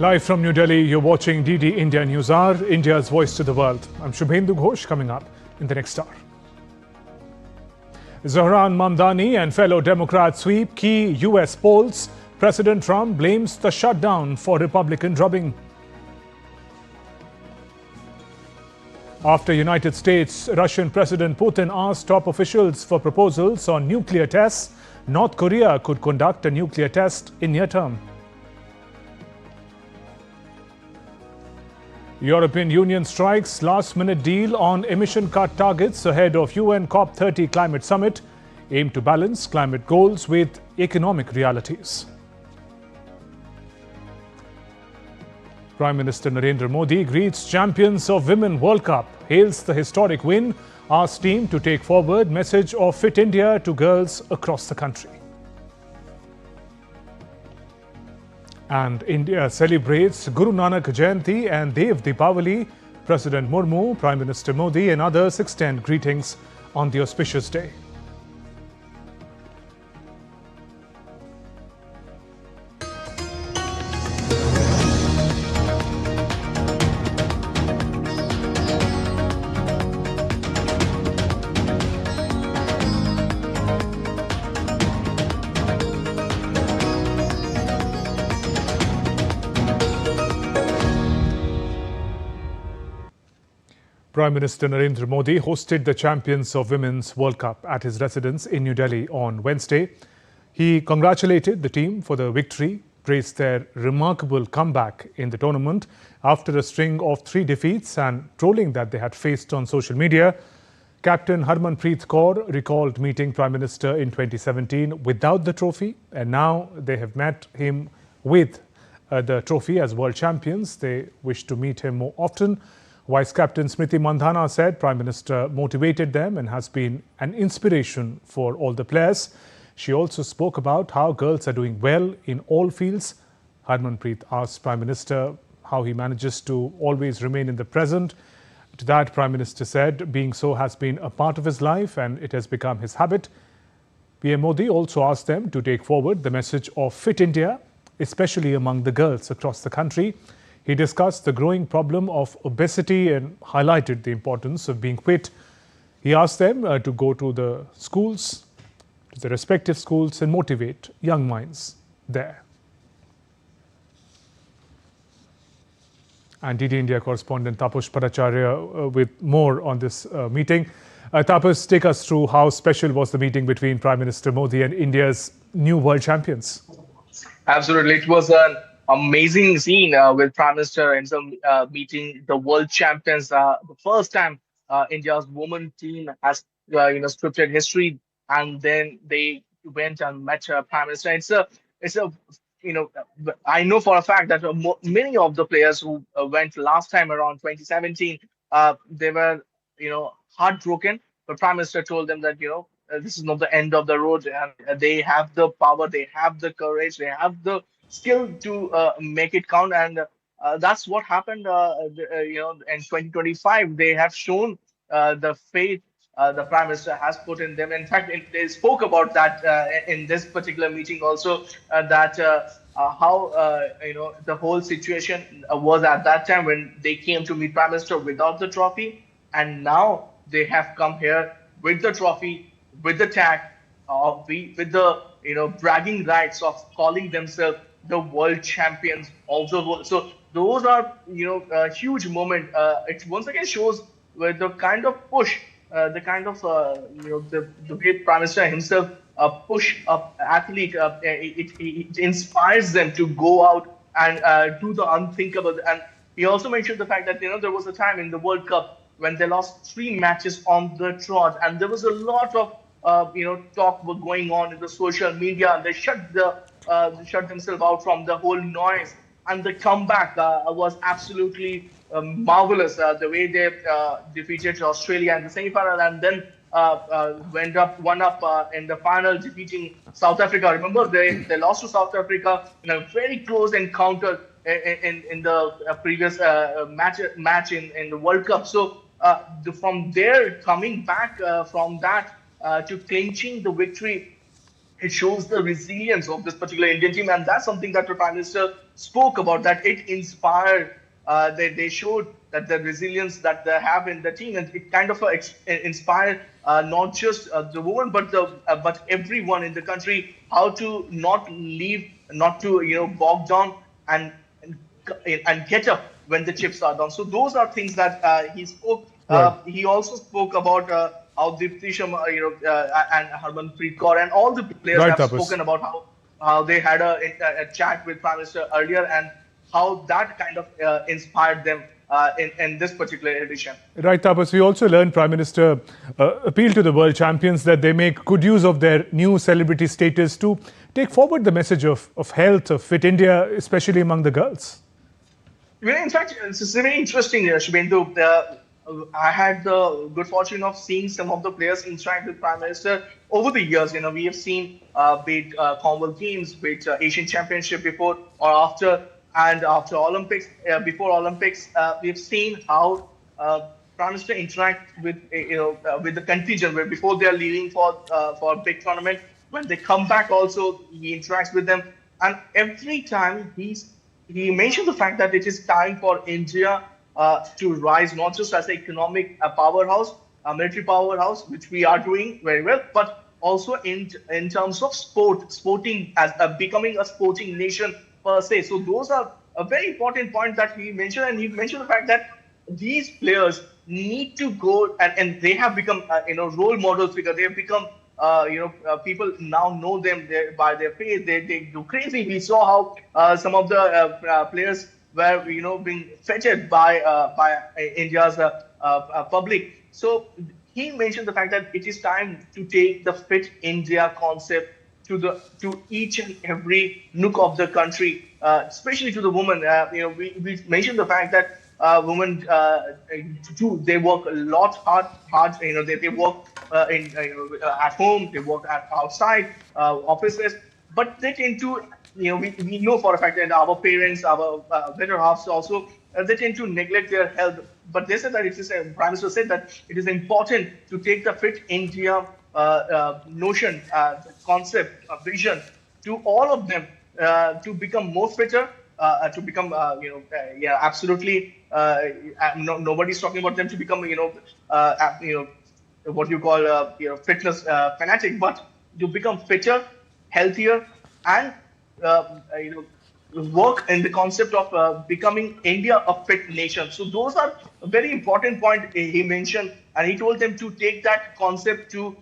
Live from New Delhi, you're watching DD India Newshour, India's voice to the world. I'm Shubhendu Ghosh, coming up in the next hour. Zohran Mamdani and fellow Democrats sweep key U.S. polls. President Trump blames the shutdown for Republican drubbing. After United States, Russian President Putin asked top officials for proposals on nuclear tests, North Korea could conduct a nuclear test in near term. European Union strikes last-minute deal on emission cut targets ahead of UN COP30 climate summit, aim to balance climate goals with economic realities. Prime Minister Narendra Modi greets champions of Women World Cup, hails the historic win, asks team to take forward message of Fit India to girls across the country. And India celebrates Guru Nanak Jayanti and Deepawali. President Murmu, Prime Minister Modi and others extend greetings on the auspicious day. Prime Minister Narendra Modi hosted the champions of Women's World Cup at his residence in New Delhi on Wednesday. He congratulated the team for the victory, praised their remarkable comeback in the tournament after a string of 3 defeats and trolling that they had faced on social media. Captain Harmanpreet Kaur recalled meeting Prime Minister in 2017 without the trophy, and now they have met him with the trophy as world champions. They wish to meet him more often. Vice Captain Smriti Mandhana said Prime Minister motivated them and has been an inspiration for all the players. She also spoke about how girls are doing well in all fields. Harmanpreet asked Prime Minister how he manages to always remain in the present. To that, Prime Minister said being so has been a part of his life and it has become his habit. PM Modi also asked them to take forward the message of Fit India, especially among the girls across the country. He discussed the growing problem of obesity and highlighted the importance of being fit. He asked them to go to the schools, to the respective schools, and motivate young minds there. And DD India correspondent Tapush Paracharya with more on this meeting. Tapush, take us through how special was the meeting between Prime Minister Modi and India's new world champions. Absolutely. It was an amazing scene with Prime Minister and some meeting the world champions. The first time India's women team has scripted history, and then they went and met Prime Minister. It's a I know for a fact that many of the players who went last time around 2017, they were heartbroken. But Prime Minister told them that this is not the end of the road, and they have the power, they have the courage, they have the skill to make it count, and that's what happened. In 2025, they have shown the faith the Prime Minister has put in them. In fact, they spoke about that in this particular meeting also, that how the whole situation was at that time when they came to meet Prime Minister without the trophy, and now they have come here with the trophy, with the tag, with the bragging rights of calling themselves the world champions of the world. So those are a huge moment. It once again shows where the kind of push, the kind of the way Prime Minister himself push up athlete. It inspires them to go out and do the unthinkable. And he also mentioned the fact that there was a time in the World Cup when they lost 3 matches on the trot, and there was a lot of talk going on in the social media. They shut themselves out from the whole noise, and the comeback was absolutely marvelous. The way they defeated Australia in the semi-final, and then won up in the final, defeating South Africa. Remember, they lost to South Africa in a very close encounter in the previous match in the World Cup. So from there, coming back from that to clinching the victory it shows the resilience of this particular Indian team, and that's something that the Prime Minister spoke about. That it inspired. They showed that the resilience that they have in the team, and it kind of inspired not just the women, but but everyone in the country how to not leave, not to bog down and and get up when the chips are down. So those are things that he spoke. Right. He also spoke about how Deepti Sharma, and Harmanpreet Kaur and all the players Right, have Tapas. spoken about how they had a chat with Prime Minister earlier and how that kind of inspired them in this particular edition. Right, Tapas. We also learned Prime Minister appealed to the world champions that they make good use of their new celebrity status to take forward the message of health, of fit India, especially among the girls. In fact, it's very interesting, Shubhendu. I had the good fortune of seeing some of the players interact with Prime Minister over the years. We have seen be it Commonwealth Games, be it Asian Championship before or after, and after Olympics, before Olympics, we've seen how Prime Minister interact with with the contingent where before they are leaving for a big tournament. When they come back, also he interacts with them, and every time he mentioned the fact that it is time for India to rise not just as an economic powerhouse, a military powerhouse, which we are doing very well, but also in terms of sporting as becoming a sporting nation per se. So those are a very important point that he mentioned, and he mentioned the fact that these players need to go and they have become role models figure. They have become people now know them by their face. They go crazy. We saw how some of the players were being feted by India's public. So he mentioned the fact that it is time to take the Fit India concept to each and every nook of the country, especially to the women. We mentioned the fact that women they work a lot hard. They work at home, they work outside offices, but they tend to we know for a fact that our parents, our better halves also, they tend to neglect their health. But they said that Prime Minister said that it is important to take the Fit India notion, concept, vision to all of them to become more fitter, to become, absolutely. Nobody's talking about them to become, what you call, fitness fanatic, but to become fitter, healthier, and work in the concept of becoming India a fit nation. So those are a very important point he mentioned, and he told them to take that concept to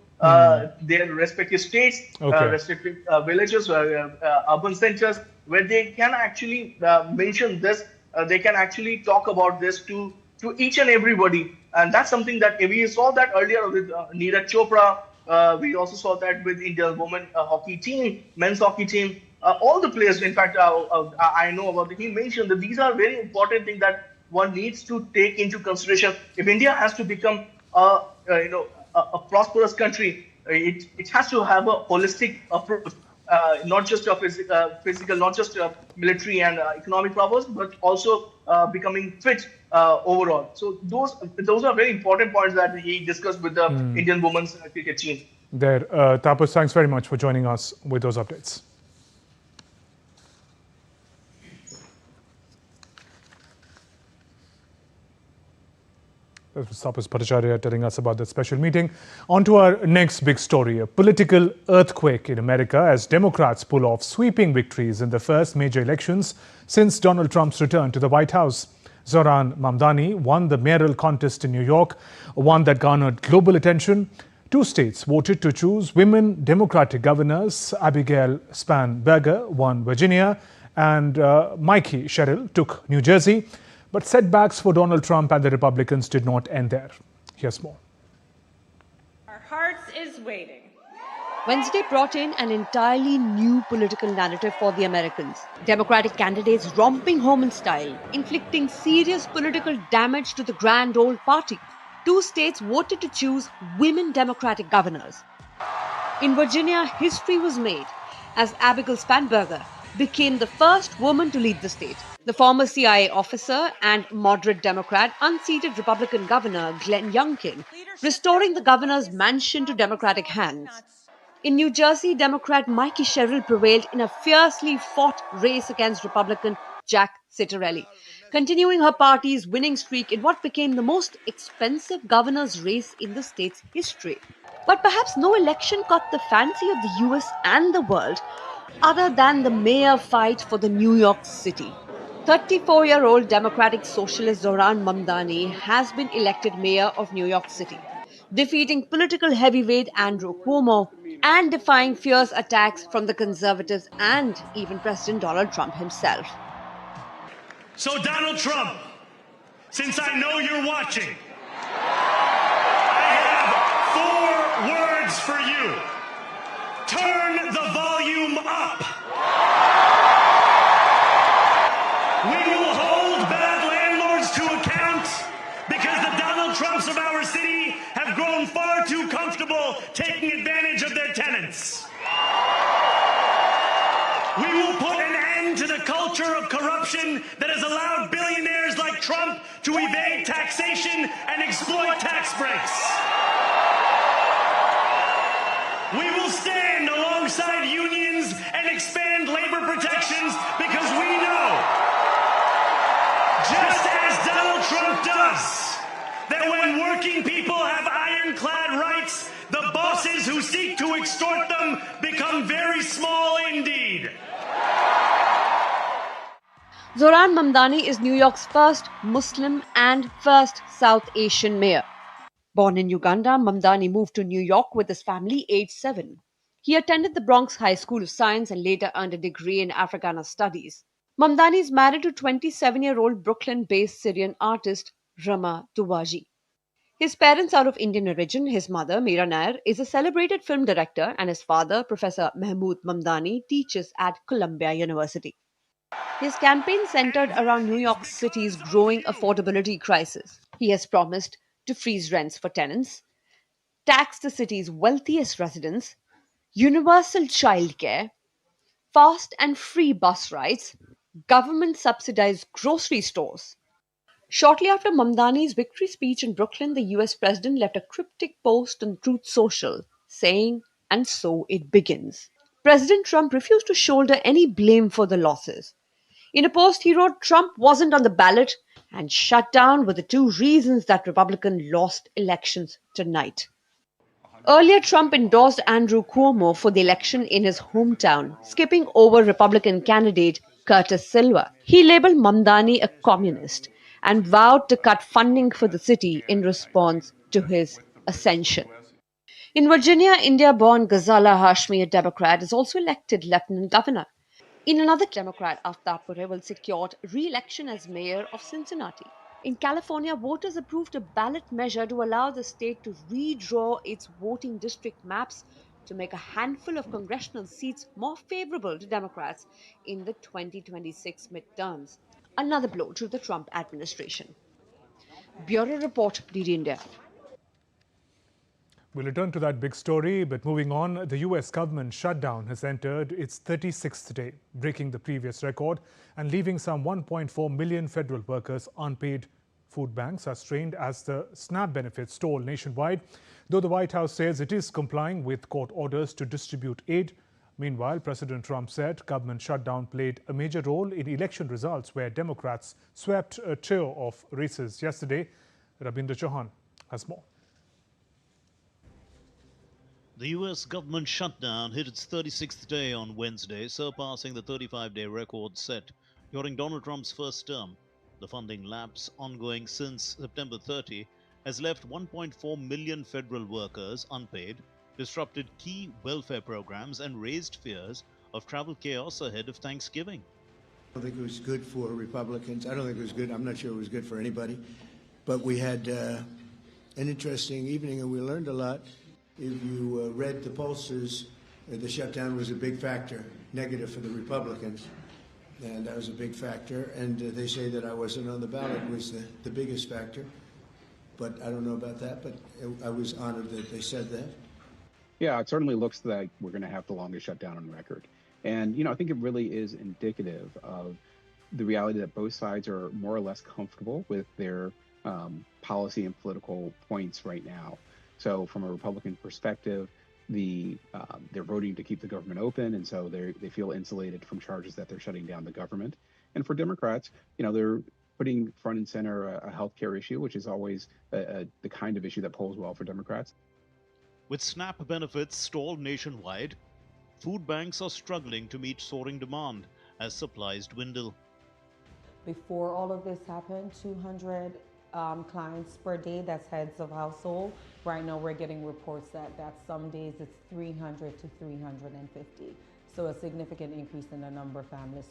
their respective states, respective villages, urban centers, where they can actually mention this. They can actually talk about this to each and everybody, and that's something that we saw that earlier with Neeraj Chopra. We also saw that with India's women hockey team, men's hockey team. All the players, in fact, I know about. He mentioned that these are very important things that one needs to take into consideration. If India has to become a prosperous country, it has to have a holistic approach, not just of physical, not just military and economic powers, but also becoming fit overall. So those are very important points that he discussed with the Indian women's cricket team. There, Tapas, thanks very much for joining us with those updates. That was Tapas Bhattacharya telling us about that special meeting. On to our next big story, a political earthquake in America as Democrats pull off sweeping victories in the first major elections since Donald Trump's return to the White House. Zohran Mamdani won the mayoral contest in New York, one that garnered global attention. Two states voted to choose women Democratic governors. Abigail Spanberger won Virginia and Mikey Sherrill took New Jersey. But setbacks for Donald Trump and the Republicans did not end there. Here's more. Our hearts is waiting. Wednesday brought in an entirely new political narrative for the Americans. Democratic candidates romping home in style, inflicting serious political damage to the grand old party. Two states voted to choose women Democratic governors. In Virginia, history was made as Abigail Spanberger became the first woman to lead the state. The former CIA officer and moderate Democrat unseated Republican Governor Glenn Youngkin, restoring the governor's mansion to Democratic hands. In New Jersey, Democrat Mikey Sherrill prevailed in a fiercely fought race against Republican Jack Ciattarelli, continuing her party's winning streak in what became the most expensive governor's race in the state's history. But perhaps no election caught the fancy of the US and the world other than the mayor fight for the New York City. 34-year-old Democratic Socialist Zohran Mamdani has been elected mayor of New York City, defeating political heavyweight Andrew Cuomo and defying fierce attacks from the conservatives and even President Donald Trump himself. So, Donald Trump, since I know you're watching, I have 4 words for you. Turn the volume up. We will hold bad landlords to account because the Donald Trumps of our city have grown far too comfortable taking advantage of their tenants. We will put an end to the culture of corruption that has allowed billionaires like Trump to evade taxation and exploit tax breaks. We will stand alongside unions and expand labor protections because we know, just as Donald Trump does, that when working people have ironclad rights, the bosses who seek to extort them become very small indeed. Zohran Mamdani is New York's first Muslim and first South Asian mayor. Born in Uganda, Mamdani moved to New York with his family aged 7. He attended the Bronx High School of Science and later earned a degree in Africana Studies. Mamdani is married to 27-year-old Brooklyn-based Syrian artist Rama Tuwaji. His parents are of Indian origin. His mother, Meera Nair, is a celebrated film director and his father, Professor Mahmood Mamdani, teaches at Columbia University. His campaign centered around New York City's growing affordability crisis. He has promised to freeze rents for tenants, tax the city's wealthiest residents, universal childcare, fast and free bus rides, government subsidized grocery stores. Shortly after Mamdani's victory speech in Brooklyn, the US president left a cryptic post on Truth Social saying, "And so it begins." President Trump refused to shoulder any blame for the losses. In a post, he wrote Trump wasn't on the ballot and shutdown were the 2 reasons that Republicans lost elections tonight. Earlier, Trump endorsed Andrew Cuomo for the election in his hometown, skipping over Republican candidate Curtis Silva. He labeled Mamdani a communist and vowed to cut funding for the city in response to his ascension. In Virginia, India-born Ghazala Hashmi, a Democrat, is also elected lieutenant governor. In another Democrat, Aftab Pureval secured re-election as mayor of Cincinnati. In California, voters approved a ballot measure to allow the state to redraw its voting district maps to make a handful of congressional seats more favorable to Democrats in the 2026 midterms. Another blow to the Trump administration. Bureau Report, DD India. We'll return to that big story, but moving on, the US government shutdown has entered its 36th day, breaking the previous record and leaving some 1.4 million federal workers unpaid. Food banks are strained as the SNAP benefits stall nationwide, though the White House says it is complying with court orders to distribute aid. Meanwhile, President Trump said government shutdown played a major role in election results where Democrats swept a trio of races yesterday. Rabindra Chauhan has more. The U.S. government shutdown hit its 36th day on Wednesday, surpassing the 35-day record set during Donald Trump's first term. The funding lapse, ongoing since September 30, has left 1.4 million federal workers unpaid, disrupted key welfare programs, and raised fears of travel chaos ahead of Thanksgiving. I don't think it was good for Republicans. I don't think it was good. I'm not sure it was good for anybody. But we had an interesting evening, and we learned a lot. If you read the pollsters, the shutdown was a big factor, negative for the Republicans, and that was a big factor. And they say that I wasn't on the ballot was the biggest factor, but I don't know about that, but I was honored that they said that. Yeah, it certainly looks like we're going to have the longest shutdown on record. And, I think it really is indicative of the reality that both sides are more or less comfortable with their policy and political points right now. So from a Republican perspective, they're voting to keep the government open, and so they feel insulated from charges that they're shutting down the government. And for Democrats, they're putting front and center a healthcare issue, which is always the kind of issue that polls well for Democrats. With SNAP benefits stalled nationwide, food banks are struggling to meet soaring demand as supplies dwindle. Before all of this happened, 200 clients per day, that's heads of household. Right now we're getting reports that some days it's 300 to 350. So a significant increase in the number of families.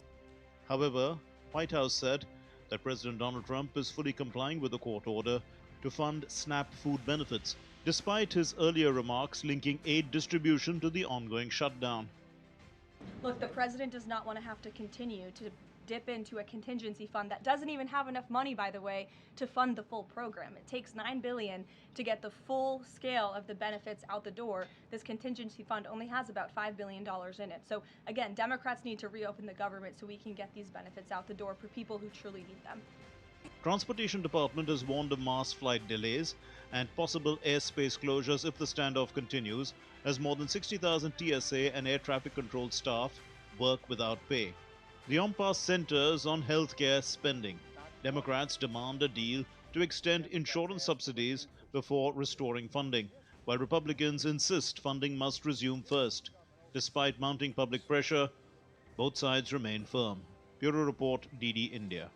However, White House said that President Donald Trump is fully complying with the court order to fund SNAP food benefits, despite his earlier remarks linking aid distribution to the ongoing shutdown. Look, the president does not want to have to continue to dip into a contingency fund that doesn't even have enough money, by the way, to fund the full program. It takes $9 billion to get the full scale of the benefits out the door. This contingency fund only has about $5 billion in it. So again, Democrats need to reopen the government so we can get these benefits out the door for people who truly need them. Transportation Department has warned of mass flight delays and possible airspace closures if the standoff continues, as more than 60,000 TSA and air traffic control staff work without pay. The impasse centers on healthcare spending. Democrats demand a deal to extend insurance subsidies before restoring funding, while Republicans insist funding must resume first. Despite mounting public pressure, both sides remain firm. Bureau Report, DD India.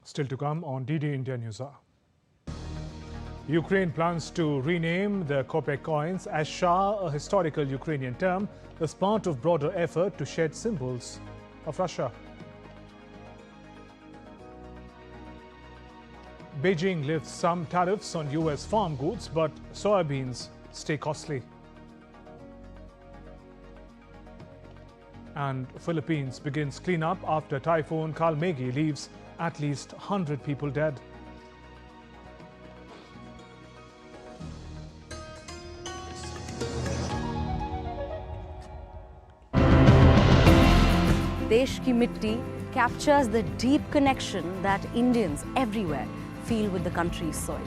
Still to come on DD India Newshour. Ukraine plans to rename the Kopek coins as Shah, a historical Ukrainian term, as part of broader effort to shed symbols of Russia. Beijing lifts some tariffs on U.S. farm goods, but soybeans stay costly. And Philippines begins cleanup after Typhoon Kalmegi leaves at least 100 people dead. Desh Ki Mitti captures the deep connection that Indians everywhere feel with the country's soil.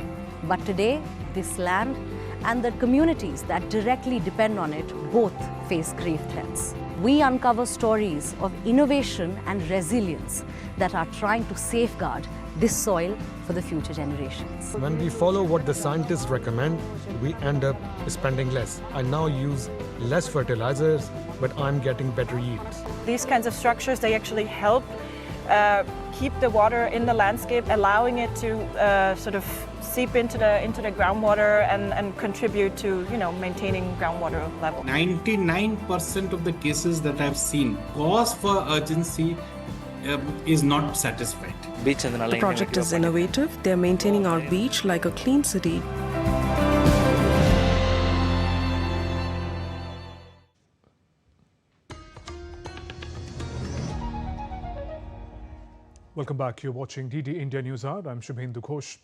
But today, this land and the communities that directly depend on it both face grave threats. We uncover stories of innovation and resilience that are trying to safeguard this soil for the future generations. When we follow what the scientists recommend, we end up spending less. I now use less fertilizers, but I'm getting better yields. These kinds of structures, they actually help keep the water in the landscape, allowing it to sort of seep into the groundwater and contribute to maintaining groundwater level. 99% of the cases that I've seen, cause for urgency is not satisfied. The project is innovative. They're maintaining our beach like a clean city. Welcome back. You're watching DD India Newshour. I'm Shubhendu Ghosh.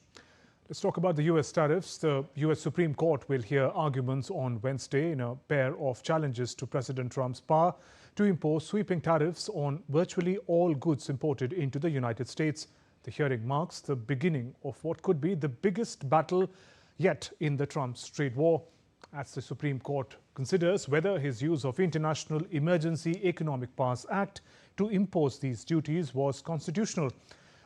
Let's talk about the U.S. tariffs. The U.S. Supreme Court will hear arguments on Wednesday in a pair of challenges to President Trump's power to impose sweeping tariffs on virtually all goods imported into the United States. The hearing marks the beginning of what could be the biggest battle yet in the Trump's trade war, as the Supreme Court considers whether his use of International Emergency Economic Powers Act to impose these duties was constitutional.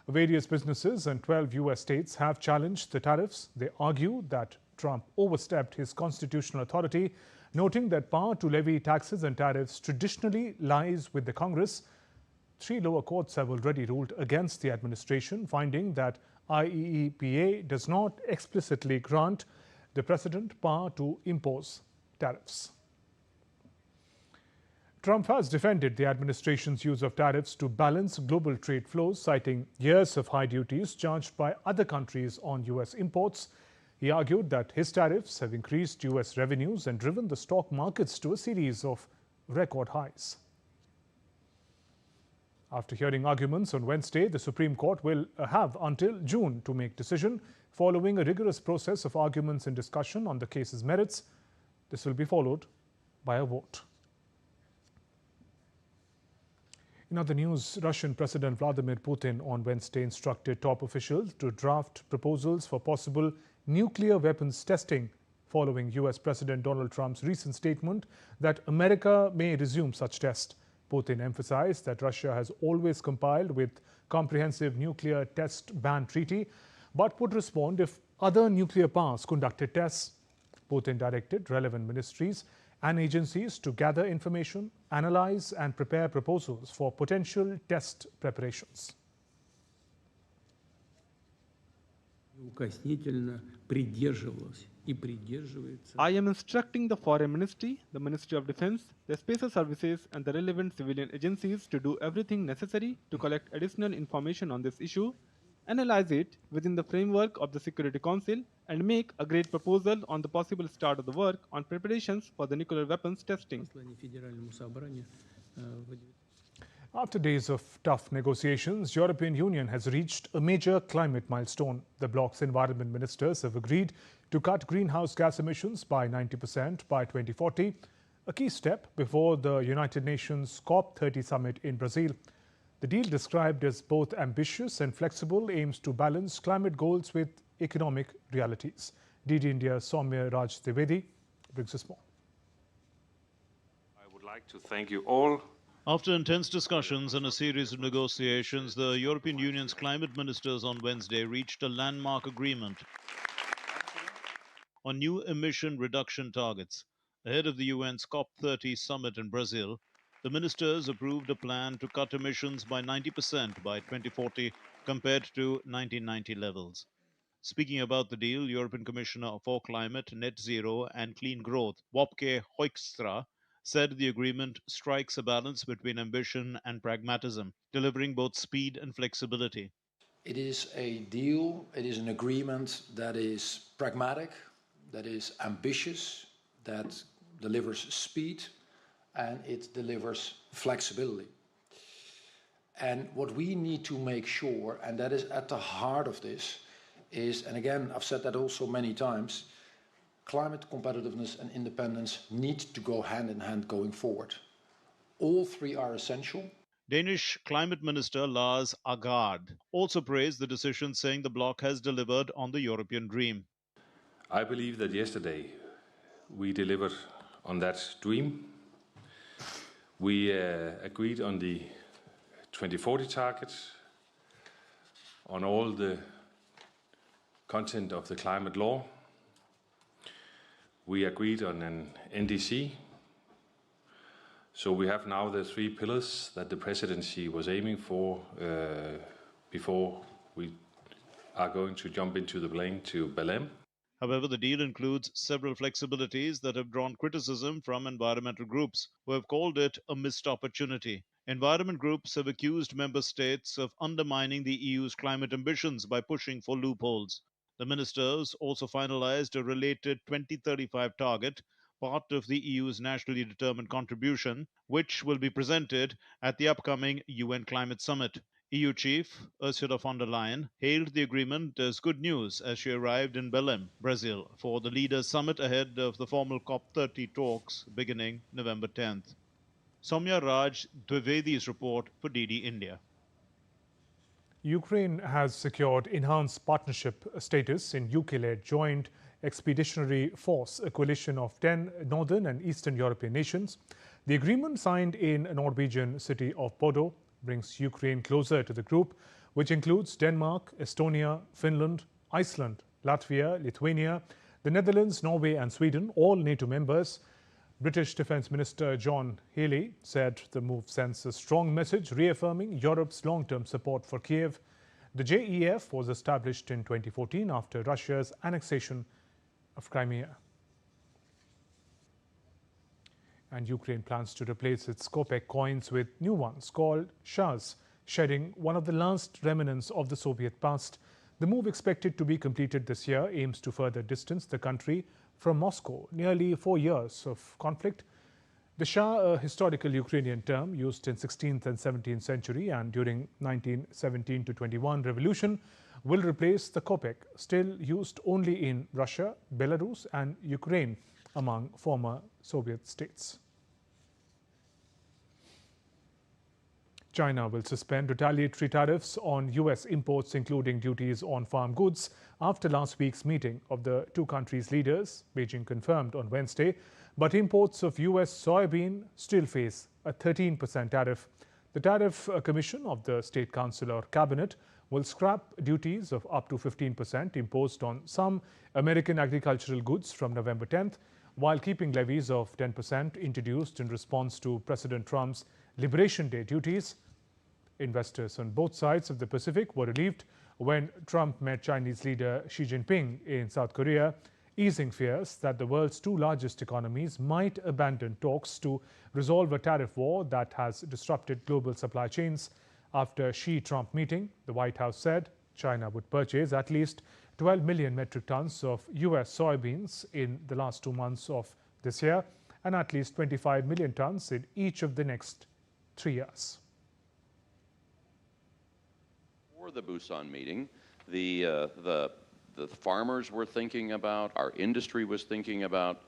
Various businesses and 12 U.S. states have challenged the tariffs. They argue that Trump overstepped his constitutional authority, noting that power to levy taxes and tariffs traditionally lies with the Congress. 3 lower courts have already ruled against the administration, finding that IEEPA does not explicitly grant the president power to impose tariffs. Trump has defended the administration's use of tariffs to balance global trade flows, citing years of high duties charged by other countries on U.S. imports. He argued that his tariffs have increased U.S. revenues and driven the stock markets to a series of record highs. After hearing arguments on Wednesday, the Supreme Court will have until June to make decision, following a rigorous process of arguments and discussion on the case's merits. This will be followed by a vote. In other news, Russian President Vladimir Putin on Wednesday instructed top officials to draft proposals for possible nuclear weapons testing following U.S. President Donald Trump's recent statement that America may resume such tests. Putin emphasized that Russia has always complied with comprehensive nuclear test ban treaty, but would respond if other nuclear powers conducted tests. Putin directed relevant ministries and agencies to gather information, analyze and prepare proposals for potential test preparations. I am instructing the Foreign Ministry, the Ministry of Defense, the Special Services and the relevant civilian agencies to do everything necessary to collect additional information on this issue, analyze it within the framework of the Security Council, and make a great proposal on the possible start of the work on preparations for the nuclear weapons testing. After days of tough negotiations, European Union has reached a major climate milestone. The bloc's environment ministers have agreed to cut greenhouse gas emissions by 90% by 2040, a key step before the United Nations COP30 summit in Brazil. The deal, described as both ambitious and flexible, aims to balance climate goals with economic realities. DD India's Soumya Raj Trivedi brings us more. I would like to thank you all. After intense discussions and a series of negotiations, the European Union's climate ministers on Wednesday reached a landmark agreement on new emission reduction targets. Ahead of the UN's COP30 summit in Brazil, the ministers approved a plan to cut emissions by 90% by 2040 compared to 1990 levels. Speaking about the deal, European Commissioner for Climate, Net Zero and Clean Growth, Wopke Hoekstra, said the agreement strikes a balance between ambition and pragmatism, delivering both speed and flexibility. It is a deal, it is an agreement that is pragmatic, that is ambitious, that delivers speed, and it delivers flexibility. And what we need to make sure, and that is at the heart of this, is, and again, I've said that also many times, climate competitiveness and independence need to go hand in hand going forward. All three are essential. Danish Climate Minister Lars Agard also praised the decision, saying the bloc has delivered on the European dream. I believe that yesterday we delivered on that dream. We agreed on the 2040 target, on all the content of the climate law. We agreed on an NDC. So we have now the three pillars that the presidency was aiming for before we are going to jump into the plane to Belém. However, the deal includes several flexibilities that have drawn criticism from environmental groups, who have called it a missed opportunity. Environment groups have accused member states of undermining the EU's climate ambitions by pushing for loopholes. The ministers also finalized a related 2035 target, part of the EU's nationally determined contribution, which will be presented at the upcoming UN Climate Summit. EU Chief Ursula von der Leyen hailed the agreement as good news as she arrived in Belém, Brazil, for the Leaders' Summit ahead of the formal COP30 talks beginning November 10th. Soumya Raj Dwivedi's report for DD India. Ukraine has secured enhanced partnership status in UK-led Joint Expeditionary Force, a coalition of 10 northern and eastern European nations. The agreement, signed in a Norwegian city of Bodo, brings Ukraine closer to the group, which includes Denmark, Estonia, Finland, Iceland, Latvia, Lithuania, the Netherlands, Norway and Sweden, all NATO members. British Defence Minister John Healey said the move sends a strong message reaffirming Europe's long-term support for Kiev. The JEF was established in 2014 after Russia's annexation of Crimea. And Ukraine plans to replace its kopek coins with new ones called shas, shedding one of the last remnants of the Soviet past. The move, expected to be completed this year, aims to further distance the country from Moscow. Nearly 4 years of conflict. The Shah, a historical Ukrainian term used in 16th and 17th century and during 1917 to 21 revolution, will replace the kopek, still used only in Russia, Belarus and Ukraine, among former Soviet states. China will suspend retaliatory tariffs on U.S. imports, including duties on farm goods, after last week's meeting of the two countries' leaders. Beijing confirmed on Wednesday, but imports of U.S. soybean still face a 13% tariff. The Tariff Commission of the State Council or Cabinet will scrap duties of up to 15% imposed on some American agricultural goods from November 10th, while keeping levies of 10% introduced in response to President Trump's Liberation Day duties. Investors on both sides of the Pacific were relieved when Trump met Chinese leader Xi Jinping in South Korea, easing fears that the world's two largest economies might abandon talks to resolve a tariff war that has disrupted global supply chains. After Xi-Trump meeting, the White House said China would purchase at least 12 million metric tons of U.S. soybeans in the last 2 months of this year and at least 25 million tons in each of the next 3 years. For the Busan meeting, the farmers were thinking about, our industry was thinking about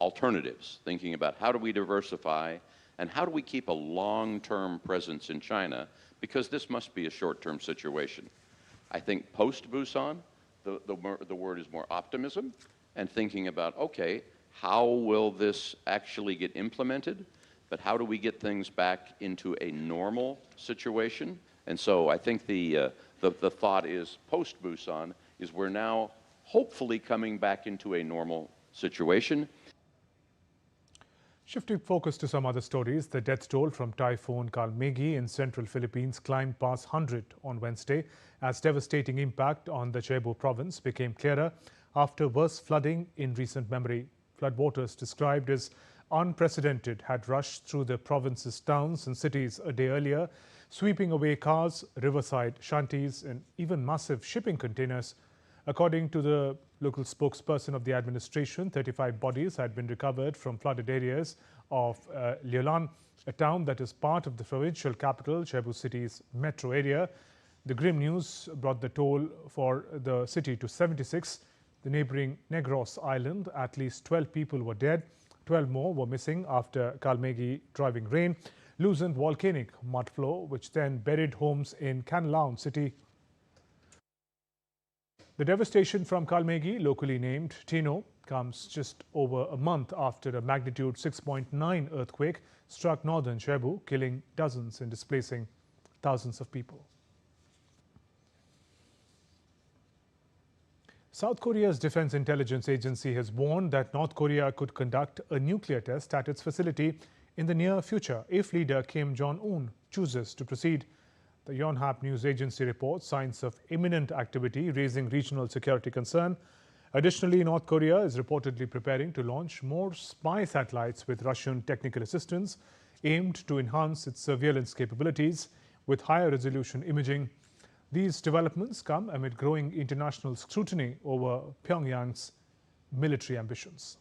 alternatives, thinking about how do we diversify and how do we keep a long-term presence in China, because this must be a short-term situation. I think post-Busan, the word is more optimism and thinking about, okay, how will this actually get implemented, but how do we get things back into a normal situation? And so I think the thought is post-Busan is we're now hopefully coming back into a normal situation. Shifting focus to some other stories, the death toll from Typhoon Kalmegi in central Philippines climbed past 100 on Wednesday as devastating impact on the Cebu province became clearer after worse flooding in recent memory. Floodwaters described as unprecedented had rushed through the province's towns and cities a day earlier, sweeping away cars, riverside shanties and even massive shipping containers. According to the local spokesperson of the administration, 35 bodies had been recovered from flooded areas of Leolan, a town that is part of the provincial capital, Cebu City's metro area. The grim news brought the toll for the city to 76. The neighboring Negros Island, at least 12 people were dead. 12 more were missing after Kalmegi driving rain loosened volcanic mud flow, which then buried homes in Canlaon City. The devastation from Kalmegi, locally named Tino, comes just over a month after a magnitude 6.9 earthquake struck northern Cebu, killing dozens and displacing thousands of people. South Korea's Defense Intelligence Agency has warned that North Korea could conduct a nuclear test at its facility in the near future if leader Kim Jong-un chooses to proceed. The Yonhap news agency reports signs of imminent activity, raising regional security concern. Additionally, North Korea is reportedly preparing to launch more spy satellites with Russian technical assistance, aimed to enhance its surveillance capabilities with higher resolution imaging. These developments come amid growing international scrutiny over Pyongyang's military ambitions.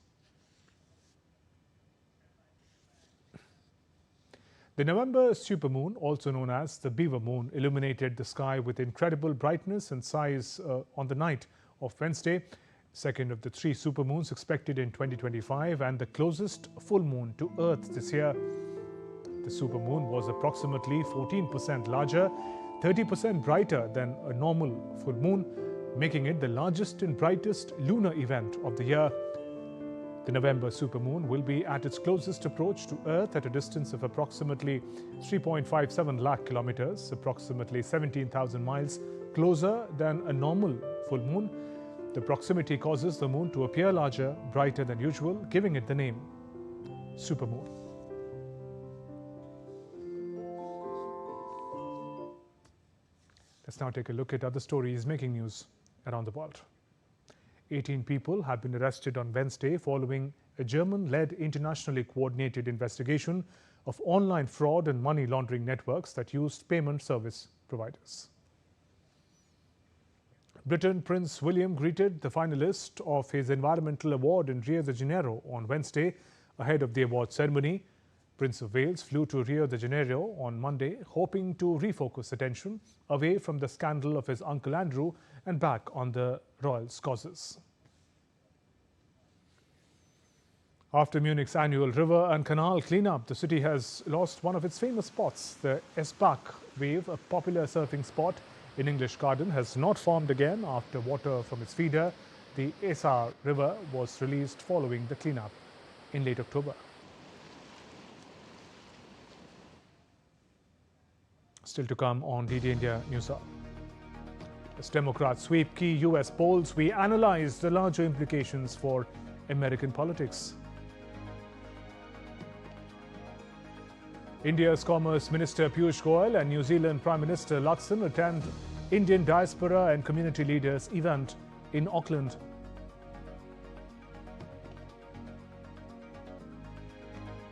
The November supermoon, also known as the Beaver Moon, illuminated the sky with incredible brightness and size on the night of Wednesday, second of the 3 supermoons expected in 2025 and the closest full moon to Earth this year. The supermoon was approximately 14% larger, 30% brighter than a normal full moon, making it the largest and brightest lunar event of the year. The November supermoon will be at its closest approach to Earth at a distance of approximately 3.57 lakh kilometers, approximately 17,000 miles closer than a normal full moon. The proximity causes the moon to appear larger, brighter than usual, giving it the name supermoon. Let's now take a look at other stories making news around the world. 18 people have been arrested on Wednesday following a German-led internationally coordinated investigation of online fraud and money laundering networks that used payment service providers. Britain Prince William greeted the finalists of his environmental award in Rio de Janeiro on Wednesday ahead of the award ceremony. Prince of Wales flew to Rio de Janeiro on Monday, hoping to refocus attention away from the scandal of his uncle Andrew and back on the royals' causes. After Munich's annual river and canal cleanup, the city has lost one of its famous spots. The Esbach Wave, a popular surfing spot in English Garden, has not formed again after water from its feeder, the Esar River, was released following the cleanup in late October. Still to come on DD India Newshour. As Democrats sweep key U.S. polls, we analyze the larger implications for American politics. India's Commerce Minister Piyush Goyal and New Zealand Prime Minister Luxon attend Indian diaspora and community leaders event in Auckland.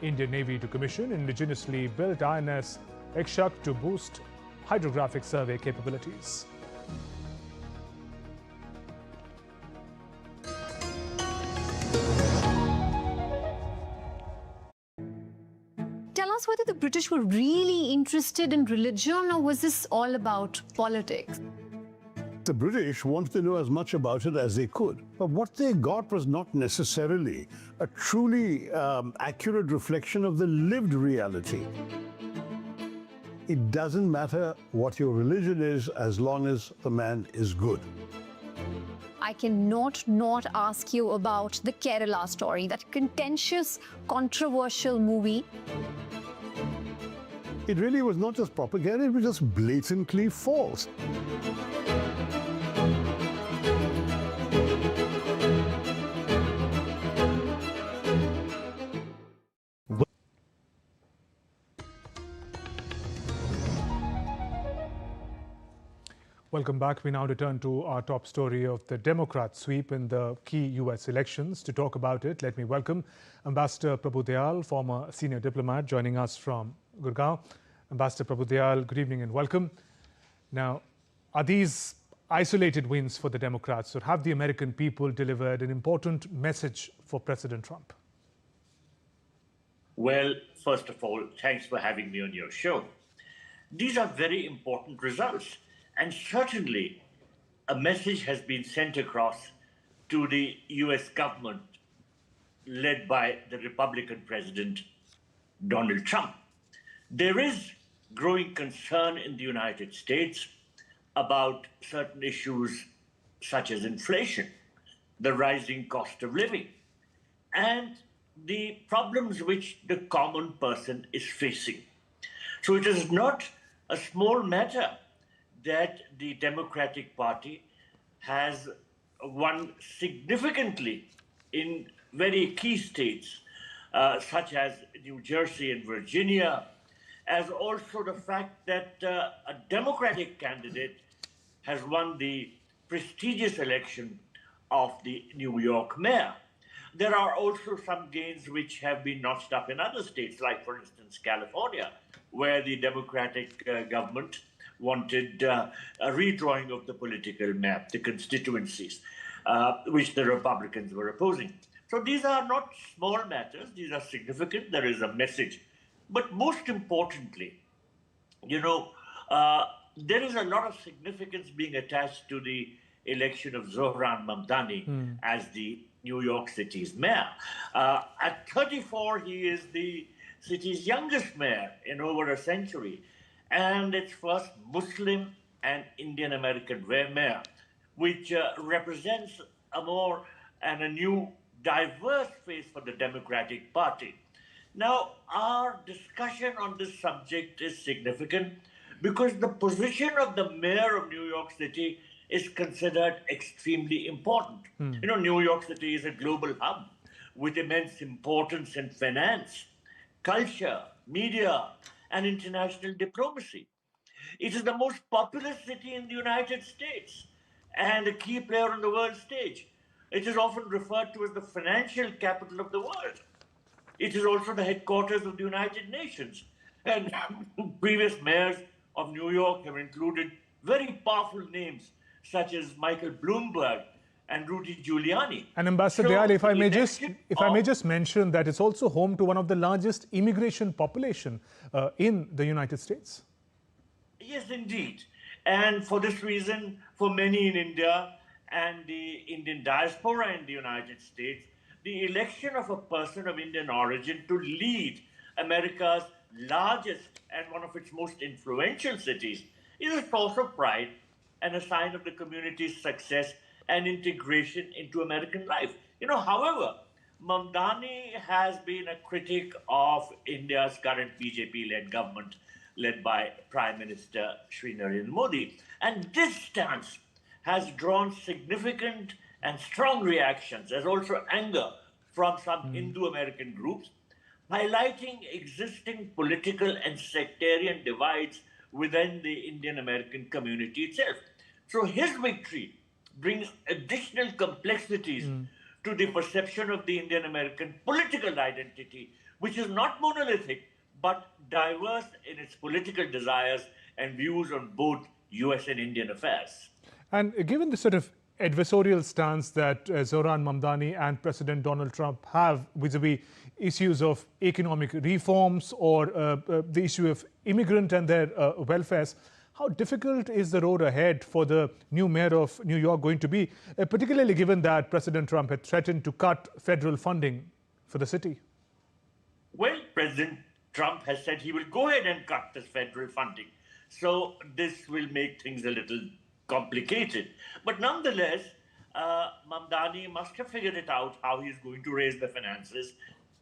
Indian Navy to commission indigenously built INS Ekshak to boost hydrographic survey capabilities. Tell us whether the British were really interested in religion, or was this all about politics? The British wanted to know as much about it as they could. But what they got was not necessarily a truly accurate reflection of the lived reality. It doesn't matter what your religion is as long as the man is good. I cannot not ask you about the Kerala story, that contentious, controversial movie. It really was not just propaganda, it was just blatantly false. Welcome back. We now return to our top story of the Democrat sweep in the key U.S. elections. To talk about it, let me welcome Ambassador Prabhu Dayal, former senior diplomat, joining us from Gurgaon. Ambassador Prabhu Dayal, good evening and welcome. Now, are these isolated wins for the Democrats, or have the American people delivered an important message for President Trump? Well, first of all, thanks for having me on your show. These are very important results. And certainly, a message has been sent across to the US government led by the Republican President, Donald Trump. There is growing concern in the United States about certain issues such as inflation, the rising cost of living, and the problems which the common person is facing. So it is not a small matter that the Democratic Party has won significantly in very key states, such as New Jersey and Virginia, as also the fact that a Democratic candidate has won the prestigious election of the New York mayor. There are also some gains which have been notched up in other states, like, for instance, California, where the Democratic government wanted a redrawing of the political map, the constituencies, which the Republicans were opposing. So these are not small matters, these are significant, there is a message. But most importantly, there is a lot of significance being attached to the election of Zohran Mamdani as the New York City's mayor. At 34, he is the city's youngest mayor in over a century, and its first Muslim and Indian American mayor, which represents a new diverse face for the Democratic Party. Now, our discussion on this subject is significant because the position of the mayor of New York City is considered extremely important. New York City is a global hub with immense importance in finance, culture, media, and international diplomacy. It is the most populous city in the United States and a key player on the world stage. It is often referred to as the financial capital of the world. It is also the headquarters of the United Nations. And previous mayors of New York have included very powerful names such as Michael Bloomberg and Rudy Giuliani. And Ambassador Dayal, if I may just mention that it's also home to one of the largest immigration population in the United States. Yes, indeed. And for this reason, for many in India and the Indian diaspora in the United States, the election of a person of Indian origin to lead America's largest and one of its most influential cities is a source of pride and a sign of the community's success and integration into American life. However, Mamdani has been a critic of India's current BJP-led government, led by Prime Minister Shri Narendra Modi. And this stance has drawn significant and strong reactions, as also anger from some Hindu-American groups, highlighting existing political and sectarian divides within the Indian-American community itself. So his victory brings additional complexities to the perception of the Indian-American political identity, which is not monolithic, but diverse in its political desires and views on both US and Indian affairs. And given the sort of adversarial stance that Zohran Mamdani and President Donald Trump have vis-a-vis issues of economic reforms or the issue of immigrant and their welfares, how difficult is the road ahead for the new mayor of New York going to be, particularly given that President Trump had threatened to cut federal funding for the city? Well, President Trump has said he will go ahead and cut this federal funding. So this will make things a little complicated. But nonetheless, Mamdani must have figured it out how he's going to raise the finances.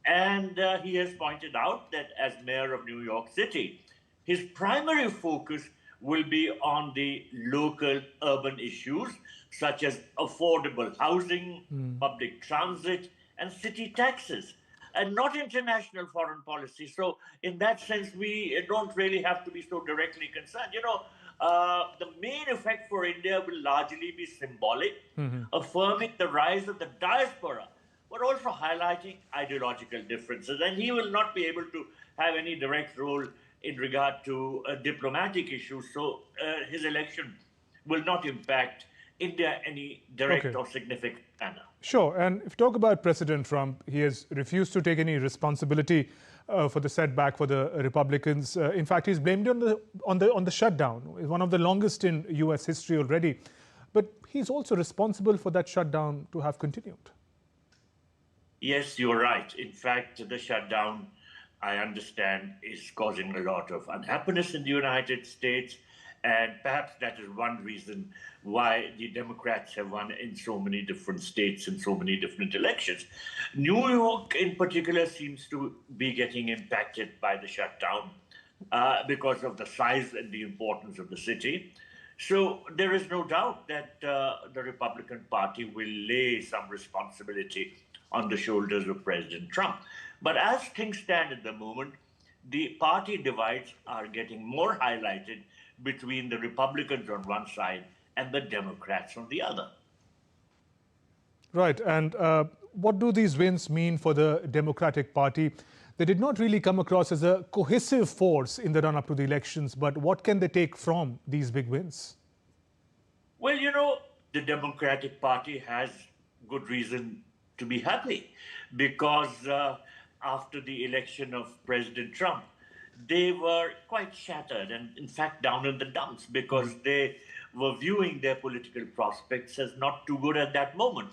And he has pointed out that as mayor of New York City, his primary focus will be on the local urban issues such as affordable housing, public transit, and city taxes, and not international foreign policy. So in that sense, we don't really have to be so directly concerned. The main effect for India will largely be symbolic, affirming the rise of the diaspora, but also highlighting ideological differences. And he will not be able to have any direct role in regard to diplomatic issues. So his election will not impact India any direct or significant manner. Sure. And if you talk about President Trump, he has refused to take any responsibility for the setback for the Republicans. In fact, he's blamed on the shutdown. It's one of the longest in US history already. But he's also responsible for that shutdown to have continued. Yes, you're right. In fact, the shutdown, I understand, is causing a lot of unhappiness in the United States. And perhaps that is one reason why the Democrats have won in so many different states in so many different elections. New York, in particular, seems to be getting impacted by the shutdown because of the size and the importance of the city. So there is no doubt that the Republican Party will lay some responsibility on the shoulders of President Trump. But as things stand at the moment, the party divides are getting more highlighted between the Republicans on one side and the Democrats on the other. Right. And what do these wins mean for the Democratic Party? They did not really come across as a cohesive force in the run-up to the elections, but what can they take from these big wins? Well, the Democratic Party has good reason to be happy because after the election of President Trump, they were quite shattered and, in fact, down in the dumps because they were viewing their political prospects as not too good at that moment.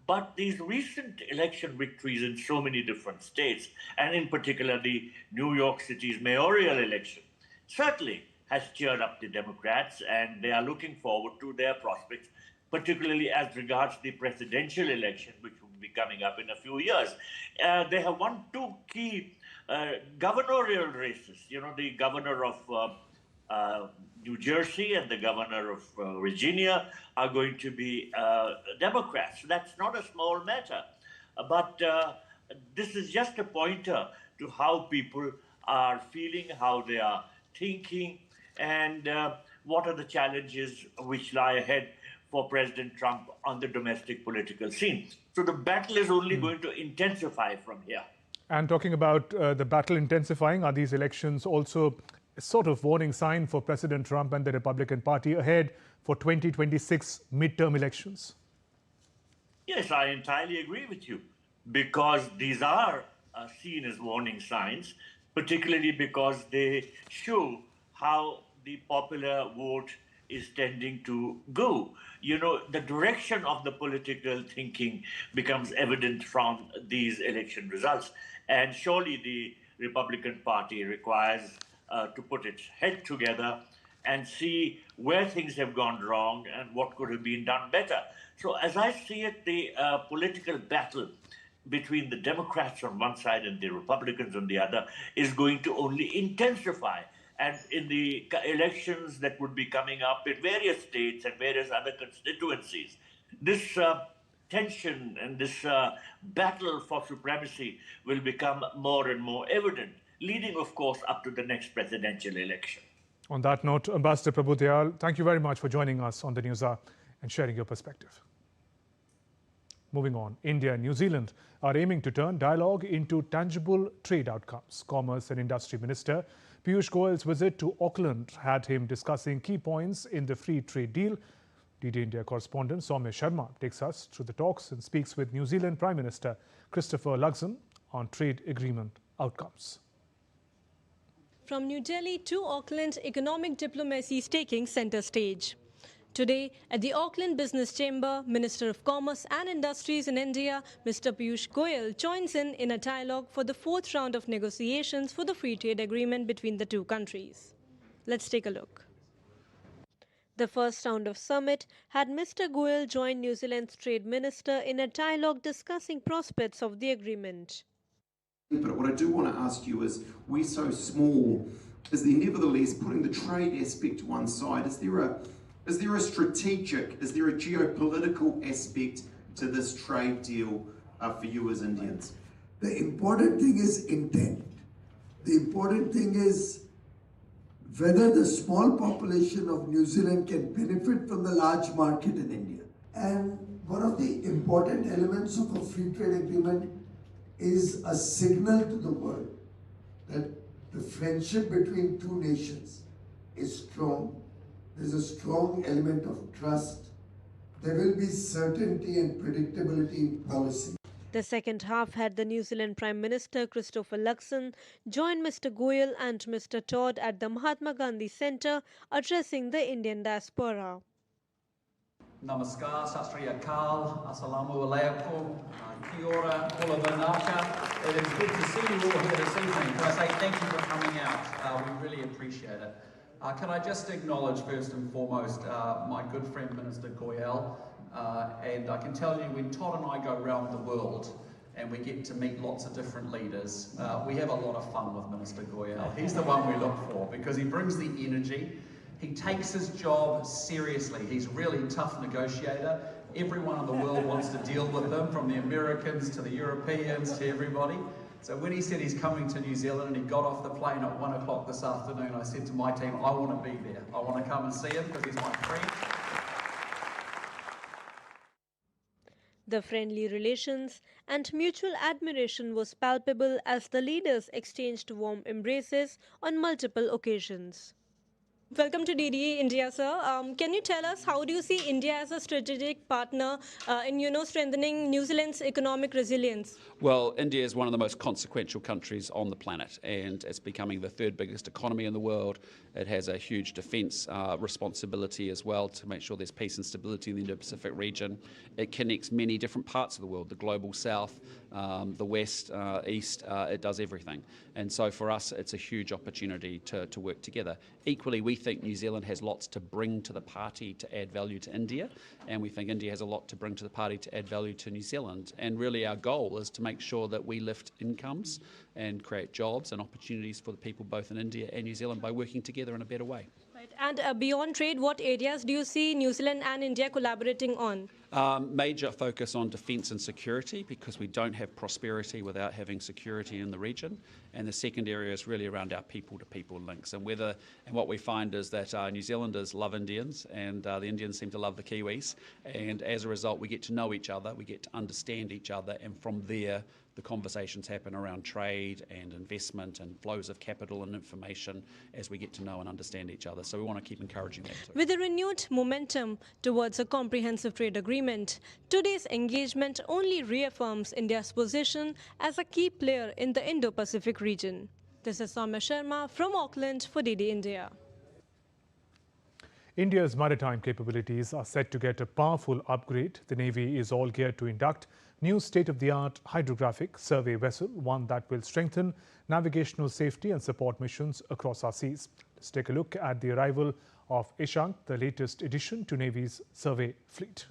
But these recent election victories in so many different states, and in particular the New York City's mayoral election, certainly has cheered up the Democrats, and they are looking forward to their prospects, particularly as regards the presidential election, which will be coming up in a few years. They have won two key gubernatorial races. The governor of New Jersey and the governor of Virginia are going to be Democrats. That's not a small matter. But this is just a pointer to how people are feeling, how they are thinking, and what are the challenges which lie ahead for President Trump on the domestic political scene. So the battle is only going to intensify from here. And talking about the battle intensifying, are these elections also a sort of warning sign for President Trump and the Republican Party ahead for 2026 midterm elections? Yes, I entirely agree with you, because these are seen as warning signs, particularly because they show how the popular vote is tending to go. You know, the direction of the political thinking becomes evident from these election results. And surely the Republican Party requires to put its head together and see where things have gone wrong and what could have been done better. So as I see it, the political battle between the Democrats on one side and the Republicans on the other is going to only intensify. And in the elections that would be coming up in various states and various other constituencies, this tension and this battle for supremacy will become more and more evident, leading, of course, up to the next presidential election. On that note, Ambassador Prabhu Dayal, thank you very much for joining us on the News Hour and sharing your perspective. Moving on, India and New Zealand are aiming to turn dialogue into tangible trade outcomes. Commerce and Industry Minister Piyush Goyal's visit to Auckland had him discussing key points in the free trade deal. DD India correspondent Soumya Sharma takes us through the talks and speaks with New Zealand Prime Minister Christopher Luxon on trade agreement outcomes. From New Delhi to Auckland, economic diplomacy is taking center stage. Today, at the Auckland Business Chamber, Minister of Commerce and Industries in India, Mr. Piyush Goyal, joins in a dialogue for the fourth round of negotiations for the free trade agreement between the two countries. Let's take a look. The first round of summit had Mr. Goyal join New Zealand's Trade Minister in a dialogue discussing prospects of the agreement. But what I do want to ask you is, we're so small, is there nevertheless, putting the trade aspect to one side, is there a strategic, is there a geopolitical aspect to this trade deal for you as Indians? The important thing is intent. The important thing is whether the small population of New Zealand can benefit from the large market in India. And one of the important elements of a free trade agreement is a signal to the world that the friendship between two nations is strong. There's a strong element of trust. There will be certainty and predictability in policy. The second half had the New Zealand Prime Minister Christopher Luxon join Mr. Goyal and Mr. Todd at the Mahatma Gandhi Centre addressing the Indian diaspora. Namaskar, Sat Sri Akal, Assalamu Alaikum, Kia ora, Ola Vanaka. It is good to see you all here this evening. Can I say thank you for coming out? We really appreciate it. Can I just acknowledge first and foremost my good friend Minister Goyal, and I can tell you when Todd and I go around the world and we get to meet lots of different leaders, we have a lot of fun with Minister Goyal. He's the one we look for because he brings the energy. He takes his job seriously. He's a really tough negotiator. Everyone in the world wants to deal with him, from the Americans to the Europeans to everybody. So when he said he's coming to New Zealand and he got off the plane at 1 o'clock this afternoon, I said to my team, I want to be there. I want to come and see him because he's my friend. The friendly relations and mutual admiration was palpable as the leaders exchanged warm embraces on multiple occasions. Welcome to DD India, sir. Can you tell us how do you see India as a strategic partner in strengthening New Zealand's economic resilience? Well, India is one of the most consequential countries on the planet, and it's becoming the third biggest economy in the world. It has a huge defence responsibility as well to make sure there's peace and stability in the Indo-Pacific region. It connects many different parts of the world, the global south, the west, east. It does everything. And so for us, it's a huge opportunity to work together. Equally, we think New Zealand has lots to bring to the party to add value to India, and we think India has a lot to bring to the party to add value to New Zealand. And really our goal is to make sure that we lift incomes and create jobs and opportunities for the people both in India and New Zealand by working together in a better way. Right. And beyond trade, what areas do you see New Zealand and India collaborating on? Major focus on defence and security, because we don't have prosperity without having security in the region. And the second area is really around our people-to-people links. And what we find is that New Zealanders love Indians, and the Indians seem to love the Kiwis. And as a result, we get to know each other, we get to understand each other, and from there, the conversations happen around trade and investment and flows of capital and information as we get to know and understand each other. So we want to keep encouraging that too. With a renewed momentum towards a comprehensive trade agreement, today's engagement only reaffirms India's position as a key player in the Indo-Pacific region. This is Soumya Sharma from Auckland for DD India. India's maritime capabilities are set to get a powerful upgrade. The Navy is all geared to induct new state-of-the-art hydrographic survey vessel, one that will strengthen navigational safety and support missions across our seas. Let's take a look at the arrival of Ishak, the latest addition to Navy's survey fleet.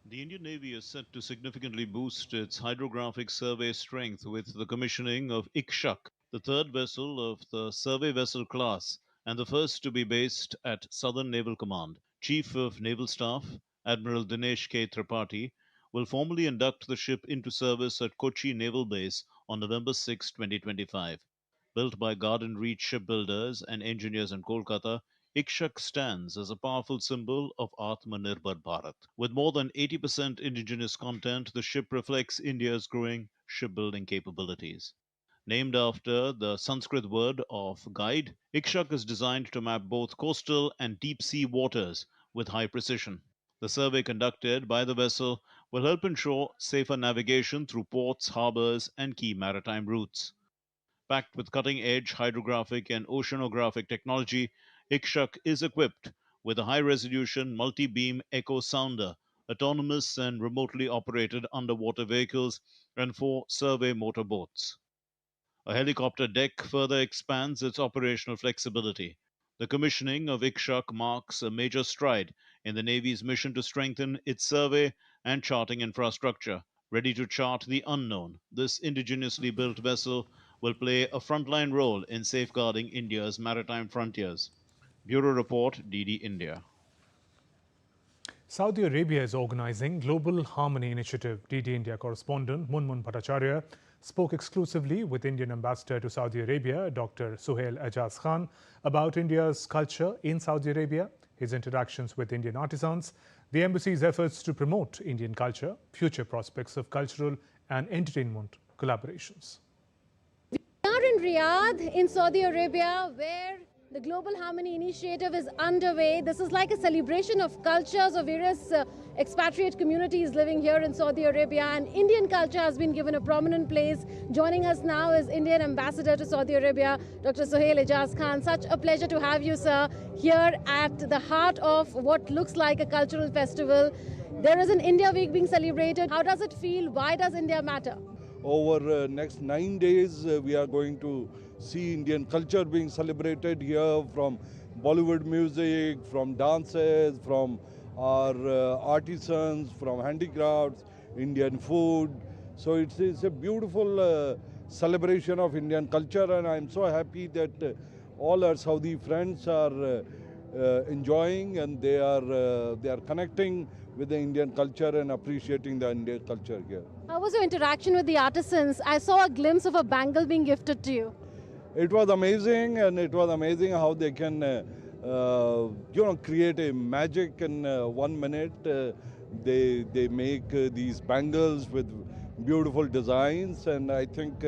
The Indian Navy is set to significantly boost its hydrographic survey strength with the commissioning of Ishak, the third vessel of the survey vessel class and the first to be based at Southern Naval Command. Chief of Naval Staff, Admiral Dinesh K. Tripathi, will formally induct the ship into service at Kochi Naval Base on November 6, 2025. Built by Garden Reach shipbuilders and engineers in Kolkata, Ishak stands as a powerful symbol of Atmanirbhar Bharat. With more than 80% indigenous content, the ship reflects India's growing shipbuilding capabilities. Named after the Sanskrit word of guide, Ishak is designed to map both coastal and deep sea waters with high precision. The survey conducted by the vessel will help ensure safer navigation through ports, harbors, and key maritime routes. Packed with cutting-edge hydrographic and oceanographic technology, Ishak is equipped with a high-resolution multi-beam echo sounder, autonomous and remotely operated underwater vehicles, and 4 survey motorboats. A helicopter deck further expands its operational flexibility. The commissioning of Ishak marks a major stride in the Navy's mission to strengthen its survey and charting infrastructure. Ready to chart the unknown, this indigenously built vessel will play a frontline role in safeguarding India's maritime frontiers. Bureau Report, DD India. Saudi Arabia is organizing Global Harmony Initiative. DD India correspondent Munmun Bhattacharya spoke exclusively with Indian Ambassador to Saudi Arabia, Dr. Suhail Ejaz Khan, about India's culture in Saudi Arabia, his interactions with Indian artisans, the embassy's efforts to promote Indian culture, future prospects of cultural and entertainment collaborations. We are in Riyadh in Saudi Arabia, where the Global Harmony Initiative is underway. This is like a celebration of cultures of various expatriate communities living here in Saudi Arabia, and Indian culture has been given a prominent place. Joining us now is Indian Ambassador to Saudi Arabia, Dr. Suhail Ejaz Khan. Such a pleasure to have you, sir, here at the heart of what looks like a cultural festival. There is an India Week being celebrated. How does it feel? Why does India matter? Over next 9 days, we are going to see Indian culture being celebrated here, from Bollywood music, from dances, from our artisans, from handicrafts, Indian food. So it's a beautiful celebration of Indian culture, and I'm so happy that all our Saudi friends are enjoying, and they are connecting with the Indian culture and appreciating the Indian culture here. How was your interaction with the artisans? I saw a glimpse of a bangle being gifted to you. It was amazing, and it was amazing how they can, create a magic in 1 minute. They make these bangles with beautiful designs, and I think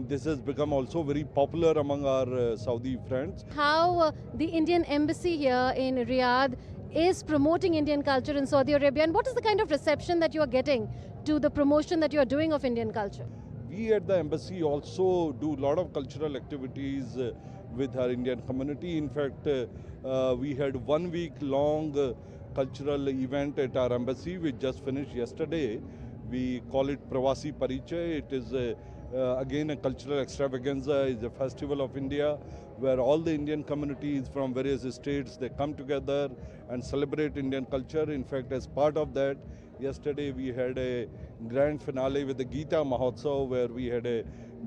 this has become also very popular among our Saudi friends. How the Indian embassy here in Riyadh is promoting Indian culture in Saudi Arabia, and what is the kind of reception that you are getting to the promotion that you are doing of Indian culture? We at the embassy also do a lot of cultural activities with our Indian community. In fact, we had 1 week long cultural event at our embassy, which just finished yesterday. We call it Pravasi Parichaya. It is again a cultural extravaganza. It's a festival of India where all the Indian communities from various states, they come together and celebrate Indian culture. In fact, as part of that, yesterday we had a grand finale with the Gita Mahotsav, where we had a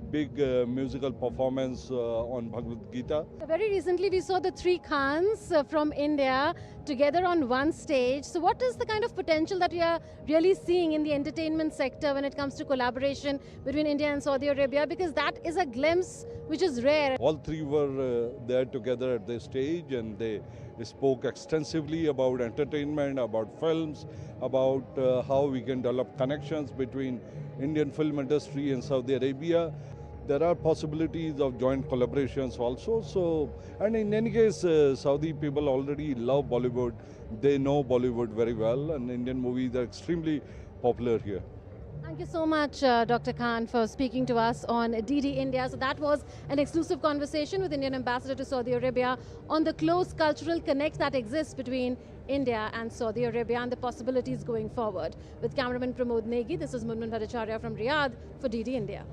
big musical performance on Bhagavad Gita. Very recently we saw the 3 Khans from India together on one stage. So what is the kind of potential that we are really seeing in the entertainment sector when it comes to collaboration between India and Saudi Arabia? Because that is a glimpse which is rare. All 3 were there together at the stage, and they spoke extensively about entertainment, about films, about how we can develop connections between Indian film industry and Saudi Arabia. There are possibilities of joint collaborations also. So, and in any case, Saudi people already love Bollywood. They know Bollywood very well, and Indian movies are extremely popular here. Thank you so much, Dr. Khan, for speaking to us on DD India. So that was an exclusive conversation with Indian Ambassador to Saudi Arabia on the close cultural connect that exists between India and Saudi Arabia and the possibilities going forward. With cameraman Pramod Negi, this is Munmun Bhattacharya from Riyadh for DD India.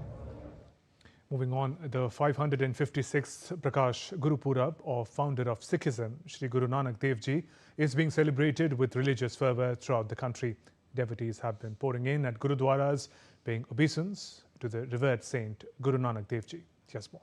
Moving on, the 556th Prakash Guru Purab of founder of Sikhism, Shri Guru Nanak Dev Ji, is being celebrated with religious fervour throughout the country. Devotees have been pouring in at Gurudwaras, paying obeisance to the revered saint Guru Nanak Dev Ji. Here's more.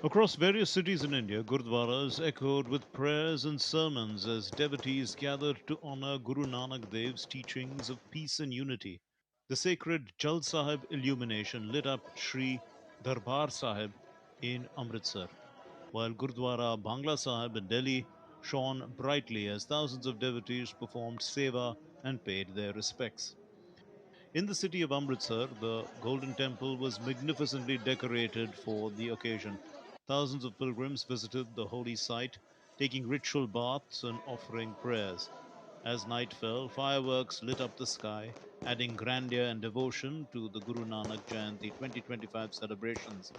Across various cities in India, Gurudwaras echoed with prayers and sermons as devotees gathered to honour Guru Nanak Dev's teachings of peace and unity. The sacred Jal Sahib illumination lit up Sri Darbar Sahib in Amritsar, while Gurudwara Bangla Sahib in Delhi shone brightly as thousands of devotees performed seva and paid their respects. In the city of Amritsar, the Golden Temple was magnificently decorated for the occasion. Thousands of pilgrims visited the holy site, taking ritual baths and offering prayers. As night fell, fireworks lit up the sky, adding grandeur and devotion to the Guru Nanak Jayanti 2025 celebrations.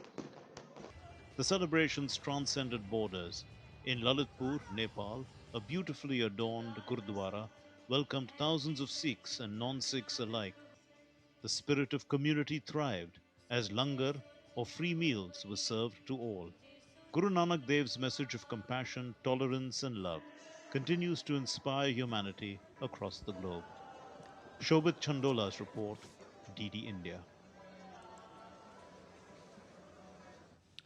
The celebrations transcended borders. In Lalitpur, Nepal, a beautifully adorned Gurdwara welcomed thousands of Sikhs and non-Sikhs alike. The spirit of community thrived as langar or free meals were served to all. Guru Nanak Dev's message of compassion, tolerance and love continues to inspire humanity across the globe. Shobit Chandola's report, DD India.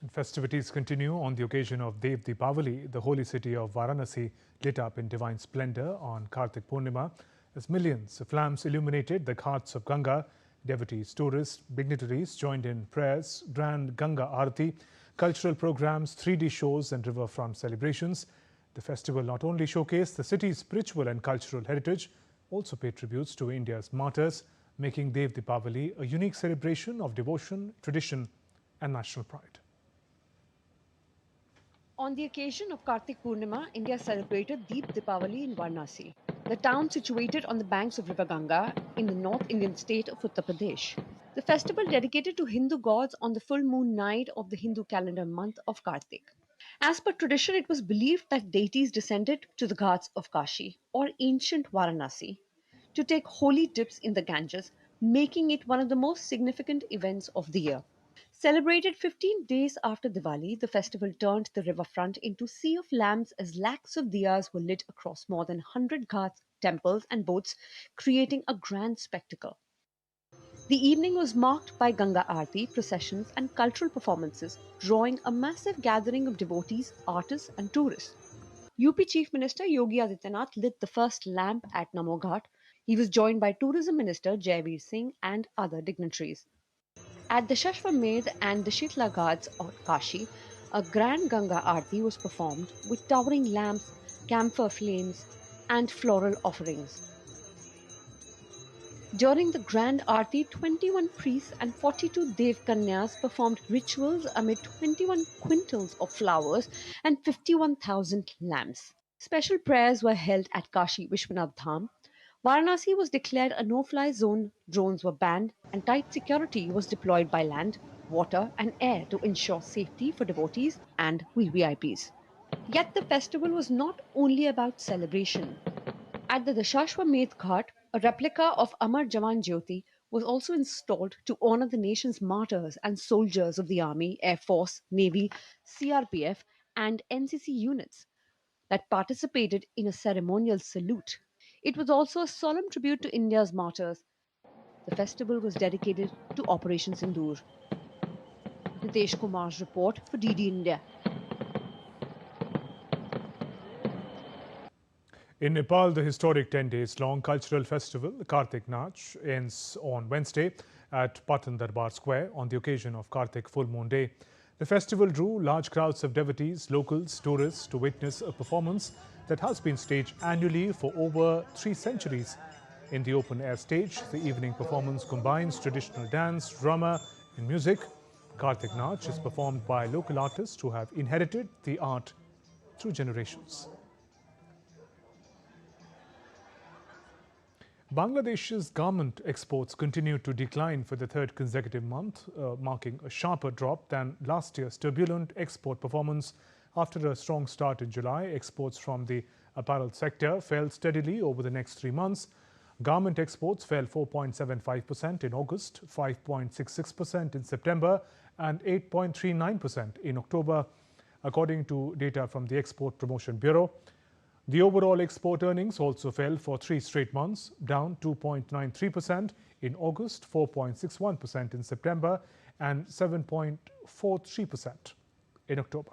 And festivities continue on the occasion of Dev Deepawali. The holy city of Varanasi lit up in divine splendour on Kartik Purnima as millions of lamps illuminated the ghats of Ganga. Devotees, tourists, dignitaries joined in prayers, grand Ganga Aarti, cultural programs, 3D shows and riverfront celebrations. The festival not only showcased the city's spiritual and cultural heritage, also paid tributes to India's martyrs, making Dev Deepawali a unique celebration of devotion, tradition and national pride. On the occasion of Kartik Purnima, India celebrated Deep Deepawali in Varanasi, the town situated on the banks of River Ganga in the North Indian state of Uttar Pradesh. The festival dedicated to Hindu gods on the full moon night of the Hindu calendar month of Kartik. As per tradition, it was believed that deities descended to the ghats of Kashi or ancient Varanasi to take holy dips in the Ganges, making it one of the most significant events of the year. Celebrated 15 days after Diwali, the festival turned the riverfront into a sea of lamps as lakhs of diyas were lit across more than 100 ghats, temples and boats, creating a grand spectacle. The evening was marked by Ganga Aarti, processions and cultural performances, drawing a massive gathering of devotees, artists and tourists. UP Chief Minister Yogi Adityanath lit the first lamp at Namo Ghat. He was joined by Tourism Minister Jaiveer Singh and other dignitaries. At the Shashwamedh and the Shitla Ghats of Kashi, a grand Ganga Aarti was performed with towering lamps, camphor flames and floral offerings. During the grand Aarti, 21 priests and 42 Dev Kanyas performed rituals amid 21 quintals of flowers and 51,000 lamps. Special prayers were held at Kashi Vishwanath Dham. Varanasi was declared a no-fly zone, drones were banned, and tight security was deployed by land, water and air to ensure safety for devotees and VVIPs. Yet the festival was not only about celebration. At the Dashashwamedh Ghat, a replica of Amar Jawan Jyoti was also installed to honor the nation's martyrs and soldiers of the Army, Air Force, Navy, CRPF and NCC units that participated in a ceremonial salute. It was also a solemn tribute to India's martyrs. The festival was dedicated to Operation Sindoor. Nitesh Kumar's report for DD India. In Nepal, the historic 10 days long cultural festival, Kartik Naach, ends on Wednesday at Patan Darbar Square on the occasion of Kartik Full Moon Day. The festival drew large crowds of devotees, locals, tourists to witness a performance that has been staged annually for over 3 centuries. In the open-air stage, the evening performance combines traditional dance, drama and music. Kartik Naach is performed by local artists who have inherited the art through generations. Bangladesh's garment exports continue to decline for the third consecutive month, marking a sharper drop than last year's turbulent export performance. After a strong start in July, exports from the apparel sector fell steadily over the next 3 months. Garment exports fell 4.75% in August, 5.66% in September and 8.39% in October, according to data from the Export Promotion Bureau. The overall export earnings also fell for 3 straight months, down 2.93% in August, 4.61% in September and 7.43% in October.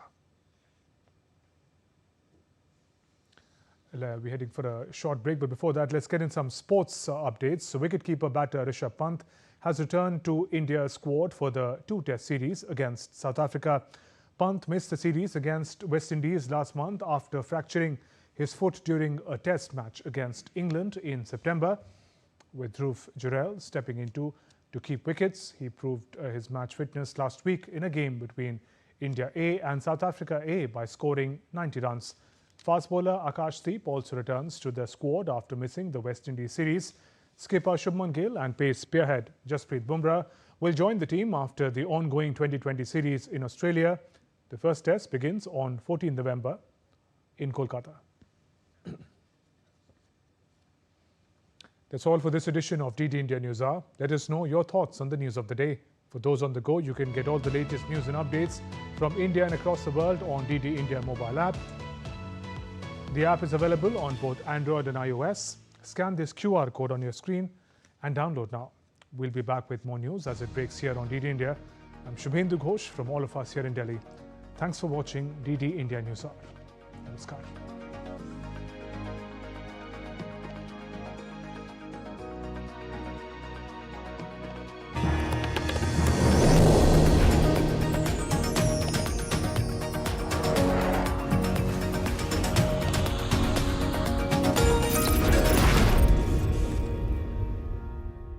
We're heading for a short break, but before that, let's get in some sports updates. So wicketkeeper batter Rishabh Pant has returned to India's squad for the 2-test series against South Africa. Pant missed the series against West Indies last month after fracturing his foot during a test match against England in September. With Dhruv Jurel stepping into to keep wickets, he proved his match fitness last week in a game between India A and South Africa A by scoring 90 runs. Fast bowler Akashdeep also returns to the squad after missing the West Indies series. Skipper Shubman Gill and pace spearhead Jasprit Bumrah will join the team after the ongoing 2020 series in Australia. The first test begins on 14 November in Kolkata. That's all for this edition of DD India News Hour. Let us know your thoughts on the news of the day. For those on the go, you can get all the latest news and updates from India and across the world on DD India mobile app. The app is available on both Android and iOS. Scan this QR code on your screen and download now. We'll be back with more news as it breaks here on DD India. I'm Shubhendu Ghosh from all of us here in Delhi. Thanks for watching DD India News Hour. Namaskar.